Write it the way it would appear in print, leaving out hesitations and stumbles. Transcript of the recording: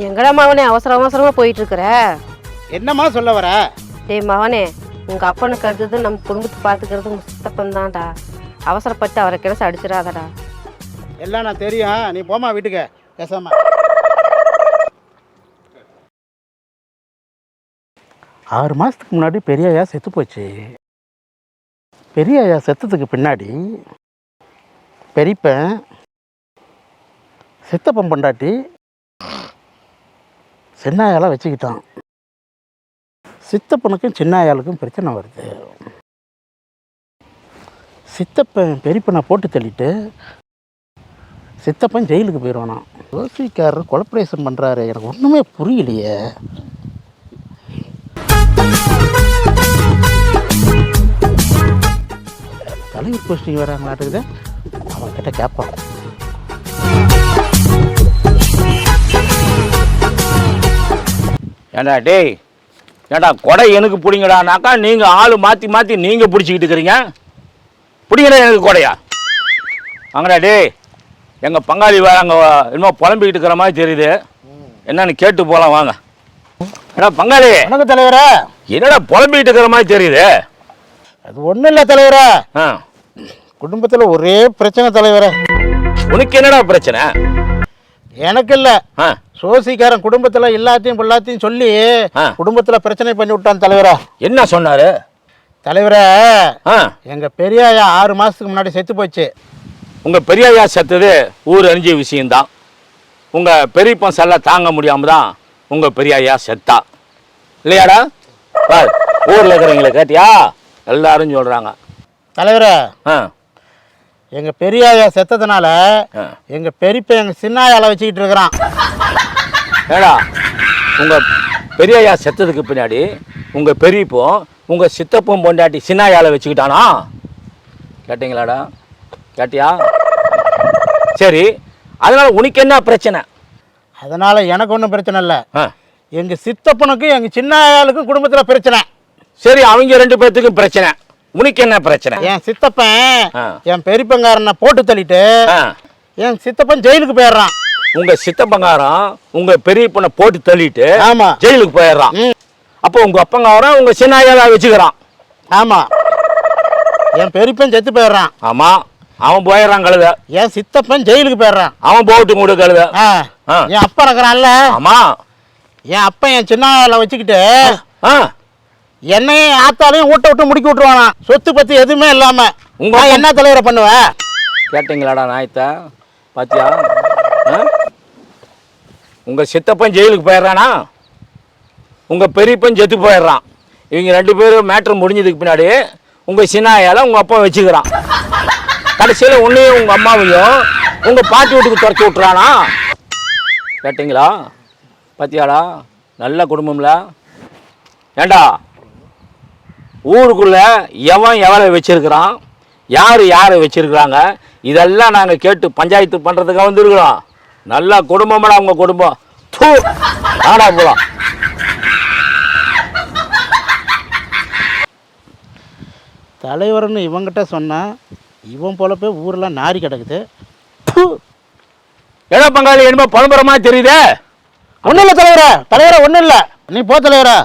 எங்கடா மகனே அவசரமா போயிட்டு இருக்கிற? என்னம்மா சொல்ல வர? டேய் மகனே, உங்க அப்பனுக்கு அடுத்தது நம்ம குடும்பத்தை பார்த்துக்கிறது உங்க சித்தப்பன் தான்டா. அவசரப்பட்டு அவரை கிடச்சி அடிச்சிடாதடா. எல்லாம் நான் தெரியும், நீ போமா வீட்டுக்கு பேசாம. 6 மாதத்துக்கு முன்னாடி பெரியய்யா செத்து போச்சு. பெரியய்யா செத்ததுக்கு பின்னாடி பெரியப்பன் சித்தப்பன் பொண்டாட்டி சின்னாயாலாம் வச்சுக்கிட்டான். சித்தப்பனுக்கும் சின்னாயாளுக்கும் பிரச்சனை வருது. சித்தப்பன் பெரியப்பனை போட்டு தள்ளிட்டு சித்தப்பன் ஜெயிலுக்கு போயிடுவானான். யோசிக்காரர் கொலப்ரேஷன் பண்ணுறாரு. எனக்கு ஒன்றுமே புரியலையே. தலைவர் போஸ்டிங் வராங்களாட்டுக்குது. அவன்கிட்ட கேட்பான். ஏண்டா டேய், ஏண்டா கொடை எனக்கு பிடிங்கடானாக்கா நீங்கள் ஆள் மாற்றி மாற்றி நீங்கள் பிடிச்சிக்கிட்டு இருக்கிறீங்க. பிடிங்கடா எனக்கு கொடையா. வாங்கடா டேய், எங்கள் பங்காளி அங்கே இன்னும் புலம்பிக்கிட்டு இருக்கிற மாதிரி தெரியுது. என்னன்னு கேட்டு போகலாம் வாங்க. ஏடா பங்காளி. வணக்கம் தலைவரா. என்னடா புலம்பிக்கிட்டு இருக்கிற மாதிரி தெரியுது? அது ஒன்றும் இல்லை தலைவரா. குடும்பத்தில் ஒரே பிரச்சனை தலைவரா. உனக்கு என்னடா பிரச்சனை? எனக்கு இல்லை, சோசிக்காரன் குடும்பத்தில் எல்லாத்தையும் சொல்லி குடும்பத்தில் பிரச்சனை பண்ணி விட்டான் தலைவரா. என்ன சொன்னாரு தலைவரா? எங்கள் பெரியாயா 6 மாதத்துக்கு முன்னாடி செத்து போச்சு. உங்கள் பெரியாயா செத்தது ஊர் அறிஞ்ச விஷயந்தான். உங்கள் பெரியப்பன் செல்ல தாங்க முடியாமல் தான் உங்கள் பெரியாயா செத்தா இல்லையாடா? ஊரில் இருக்கிறவங்கள கேட்டியா? எல்லாரும் சொல்கிறாங்க. தலைவரா, எங்கள் பெரியாயா செத்ததுனால எங்கள் பெரியப்பன் எங்கள் சின்னாயால வச்சுக்கிட்டு இருக்கிறான். ஏடா, உங்கள் பெரியாயா செத்ததுக்கு பின்னாடி உங்கள் பெரியப்போ உங்கள் சித்தப்பம் பொண்டாட்டி சின்னாயால வச்சுக்கிட்டானா? கேட்டீங்களாடா? கேட்டியா? சரி, அதனால் உனக்கு என்ன பிரச்சனை? அதனால் எனக்கு ஒன்றும் பிரச்சனை இல்லை. எங்கள் சித்தப்பனுக்கும் எங்கள் சின்னாயாளுக்கும் குடும்பத்தில் பிரச்சனை. சரி, அவங்க 2 பேர்த்துக்கும் பிரச்சனை. உனக்கு என்ன பிரச்சனை? என் சித்தப்பன் என் பெரியப்பங்காரனை போட்டு தள்ளிட்டு என் சித்தப்பன் ஜெயிலுக்கு போயிடுறான். உங்க சித்தப்பங்காரன் உங்க பெரியப்பனை போட்டு தள்ளிட்டு ஆமா ஜெயிலுக்கு போயிடுறான். அப்போ உங்க அப்பங்காரன் உங்க சின்னாயால வச்சுக்கிறான். ஆமா, என் பெரியப்பன் செத்து போயிடுறான். ஆமா, அவன் போயிடுறான் கழுத. என் சித்தப்பன் ஜெயிலுக்கு போயிடுறான். அவன் போட்டு கூட கழுத. என் அப்பா இருக்கிறான்ல. ஆமா, என் அப்பா என் சின்னாயால வச்சுக்கிட்டு என்னையும் ஆத்தாலையும் ஊட்ட விட்டு முடிக்க விட்டுருவானா. சொத்து பத்தி எதுவுமே இல்லாம உங்க என்ன தலைவரை பண்ணுவேன்? கேட்டீங்களாடா நாயத்த? பாத்தியா? உங்க சித்தப்பன் ஜெயிலுக்கு போயிடுறானா, உங்க பெரியப்பன் செத்து போயிடுறான். இவங்க 2 பேரும் மேட்ரு முடிஞ்சதுக்கு பின்னாடி உங்க சின்னாயால உங்க அப்பா வச்சுக்கிறான். கடைசியில் உன்னையும் உங்க அம்மாவையும் உங்க பாட்டி வீட்டுக்கு துரத்தி விட்டுறானா. கேட்டீங்களா? பாத்தியாடா? நல்ல குடும்பம்ல. ஏண்டா, ஊருக்குள்ள எவன் எவரை வச்சிருக்கிறான், யாரை வச்சிருக்கிறாங்க, இதெல்லாம் நாங்கள் கேட்டு பஞ்சாயத்து பண்ணுறதுக்காக வந்துருக்குறோம். நல்ல குடும்பம்டா உங்கள் குடும்பம். தூ ஆடா போலாம். தலைவர்னு இவங்கிட்ட சொன்னா இவன் போல போய் ஊரெல்லாம் நாரி கிடக்குது. ஏடா பங்காளி, என்னமோ பரம்பரமா தெரியுதே. ஒன்றும் இல்லை தலைவரா. தலைவரா ஒன்றும் இல்லை, நீ போ தலைவரா.